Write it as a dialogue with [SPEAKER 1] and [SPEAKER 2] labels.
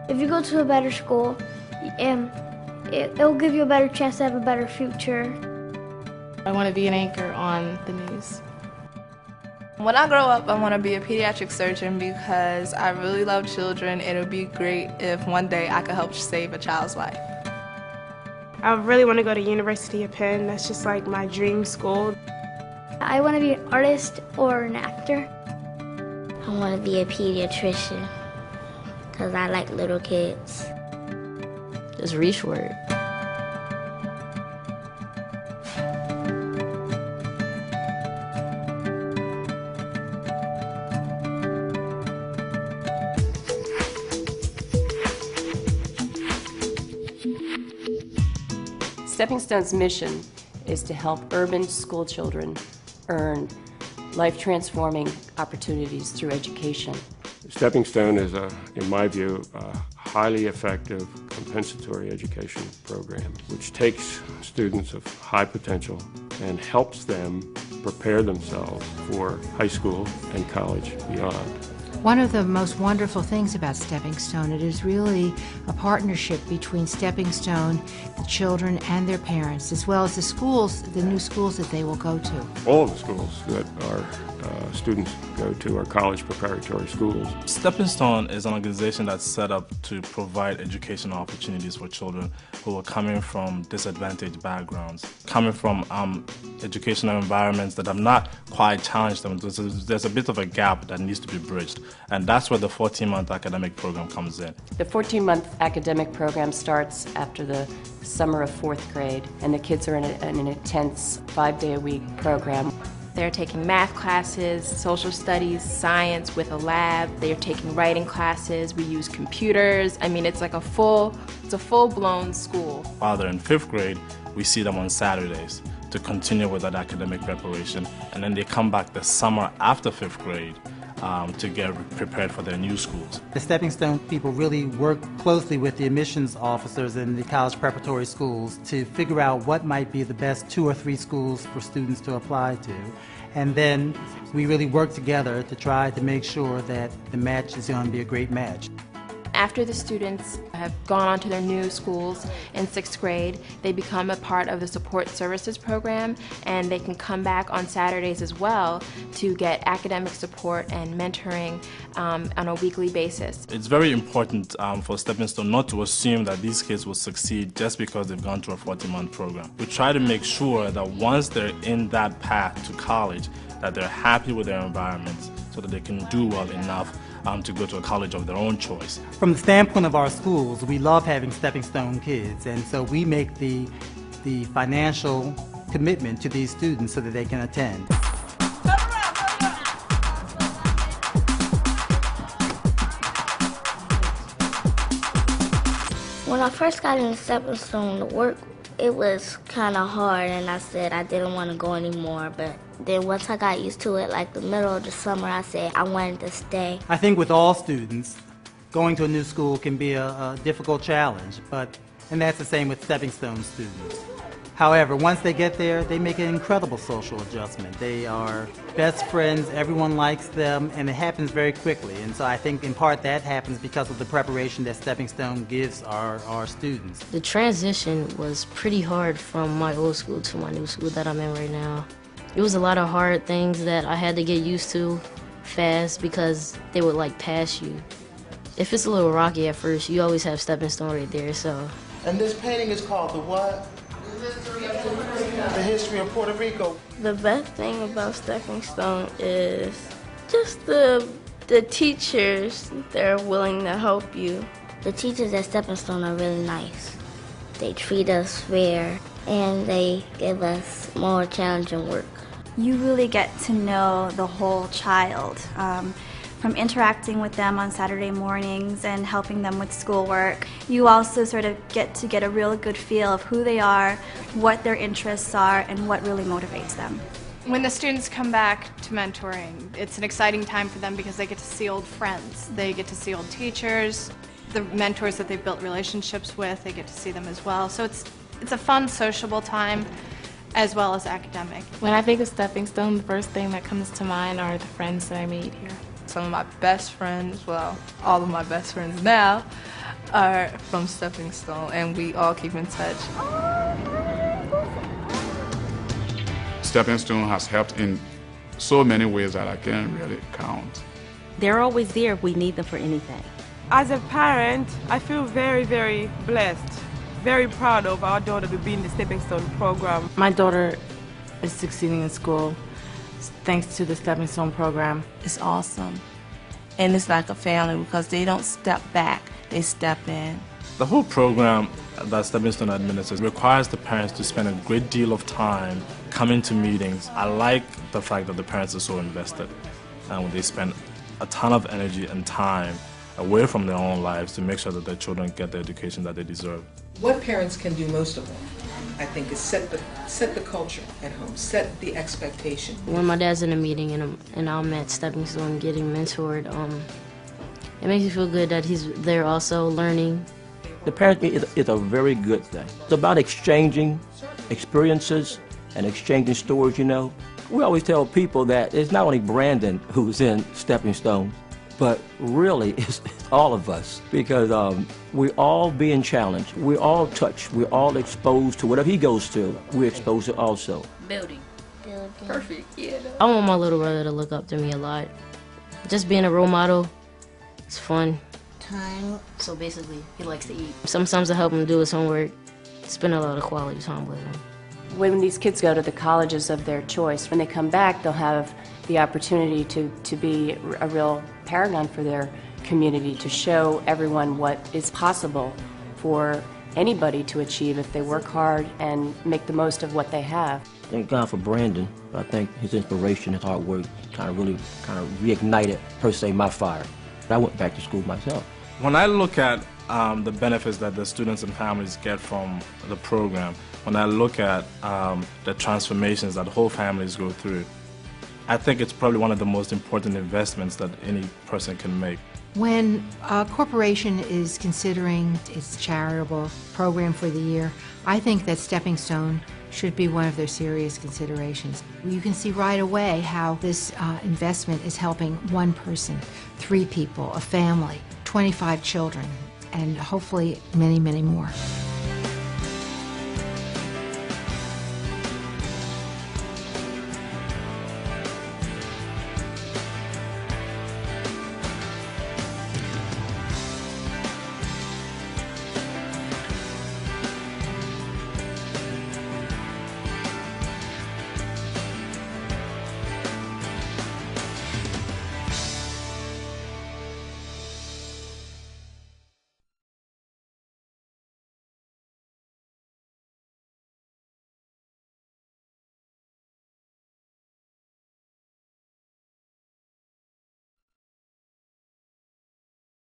[SPEAKER 1] If you go to a better school, it'll give you a better chance to have a better future.
[SPEAKER 2] I want to be an anchor on the news.
[SPEAKER 3] When I grow up, I want to be a pediatric surgeon because I really love children. It would be great if one day I could help save a child's life.
[SPEAKER 4] I really want to go to University of Penn. That's just like my dream school.
[SPEAKER 1] I want to be an artist or an actor.
[SPEAKER 5] I want to be a pediatrician because I like little kids.
[SPEAKER 6] Just reach for it.
[SPEAKER 7] Steppingstone's mission is to help urban school children earn life-transforming opportunities through education.
[SPEAKER 8] Steppingstone is, in my view, a highly effective compensatory education program which takes students of high potential and helps them prepare themselves for high school and college beyond.
[SPEAKER 9] One of the most wonderful things about Steppingstone, it is really a partnership between Steppingstone, the children and their parents, as well as the schools, the new schools that they will go to.
[SPEAKER 8] All of the schools that our students go to are college preparatory schools.
[SPEAKER 10] Steppingstone is an organization that's set up to provide educational opportunities for children who are coming from disadvantaged backgrounds, coming from educational environments that have not quite challenged them. There's a bit of a gap that needs to be bridged, and that's where the 14-month academic program comes in.
[SPEAKER 7] The 14-month academic program starts after the summer of 4th grade, and the kids are in an intense 5-day-a-week program.
[SPEAKER 2] They're taking math classes, social studies, science with a lab. They're taking writing classes. We use computers. I mean, it's like a full-blown school.
[SPEAKER 10] While they're in 5th grade, we see them on Saturdays to continue with that academic preparation. And then they come back the summer after 5th grade to get prepared for their new schools.
[SPEAKER 11] The Steppingstone people really work closely with the admissions officers in the college preparatory schools to figure out what might be the best 2 or 3 schools for students to apply to. And then we really work together to try to make sure that the match is going to be a great match.
[SPEAKER 2] After the students have gone on to their new schools in 6th grade, they become a part of the support services program, and they can come back on Saturdays as well to get academic support and mentoring on a weekly basis.
[SPEAKER 10] It's very important for Steppingstone not to assume that these kids will succeed just because they've gone through a 14-month program. We try to make sure that once they're in that path to college, that they're happy with their environment so that they can do well enough to go to a college of their own choice.
[SPEAKER 11] From the standpoint of our schools, we love having Steppingstone kids, and so we make the financial commitment to these students so that they can attend.
[SPEAKER 5] When I first got into Steppingstone, the work, it was kind of hard, and I said I didn't want to go anymore, but then once I got used to it, like the middle of the summer, I said I wanted to stay.
[SPEAKER 11] I think with all students, going to a new school can be a difficult challenge, and that's the same with Steppingstone students. However, once they get there, they make an incredible social adjustment. They are best friends, everyone likes them, and it happens very quickly. And so I think in part that happens because of the preparation that Steppingstone gives our students.
[SPEAKER 6] The transition was pretty hard from my old school to my new school that I'm in right now. It was a lot of hard things that I had to get used to fast because they would like pass you. If it's a little rocky at first, you always have Steppingstone right there, so.
[SPEAKER 12] And this painting is called the what? The history of Puerto Rico.
[SPEAKER 13] The best thing about Steppingstone is just the teachers. They're willing to help you.
[SPEAKER 5] The teachers at Steppingstone are really nice. They treat us fair, and they give us more challenging work.
[SPEAKER 14] You really get to know the whole child, from interacting with them on Saturday mornings and helping them with schoolwork. You also sort of get a real good feel of who they are, what their interests are, and what really motivates them.
[SPEAKER 15] When the students come back to mentoring, it's an exciting time for them because they get to see old friends. They get to see old teachers, the mentors that they've built relationships with, they get to see them as well. So it's a fun, sociable time, as well as academic.
[SPEAKER 2] When I think of Steppingstone, the first thing that comes to mind are the friends that I made here.
[SPEAKER 3] Some of my best friends, well, all of my best friends now, are from Steppingstone, and we all keep in touch.
[SPEAKER 16] Steppingstone has helped in so many ways that I can't really count.
[SPEAKER 17] They're always there if we need them for anything.
[SPEAKER 18] As a parent, I feel very, very blessed, very proud of our daughter to be in the Steppingstone program.
[SPEAKER 19] My daughter is succeeding in school thanks to the Steppingstone program.
[SPEAKER 20] It's awesome. And it's like a family because they don't step back, they step in.
[SPEAKER 10] The whole program that Steppingstone administers requires the parents to spend a great deal of time coming to meetings. I like the fact that the parents are so invested and they spend a ton of energy and time away from their own lives to make sure that their children get the education that they deserve.
[SPEAKER 21] What parents can do most of all, I think, is set the culture at home, set the expectation.
[SPEAKER 6] When my dad's in a meeting and I'm at Steppingstone getting mentored, it makes me feel good that he's there also learning.
[SPEAKER 22] The parent is a very good thing. It's about exchanging experiences and exchanging stories, you know. We always tell people that it's not only Brandon who's in Steppingstone, but really it's all of us, because we're all being challenged, we're all touched, we're all exposed to whatever he goes to, we're exposed to also.
[SPEAKER 17] Building. Perfect, yeah.
[SPEAKER 6] I want my little brother to look up to me a lot. Just being a role model, it's fun.
[SPEAKER 5] Time.
[SPEAKER 6] So basically, he likes to eat. Sometimes I help him do his homework, spend a lot of quality time with him.
[SPEAKER 7] When these kids go to the colleges of their choice, when they come back, they'll have the opportunity to be a real paragon for their community, to show everyone what is possible for anybody to achieve if they work hard and make the most of what they have.
[SPEAKER 22] Thank God for Brandon. I think his inspiration, his hard work really reignited, per se, my fire. I went back to school myself.
[SPEAKER 10] When I look at the benefits that the students and families get from the program, when I look at the transformations that whole families go through, I think it's probably one of the most important investments that any person can make.
[SPEAKER 9] When a corporation is considering its charitable program for the year, I think that Steppingstone should be one of their serious considerations. You can see right away how this investment is helping one person, 3 people, a family, 25 children, and hopefully many, many more.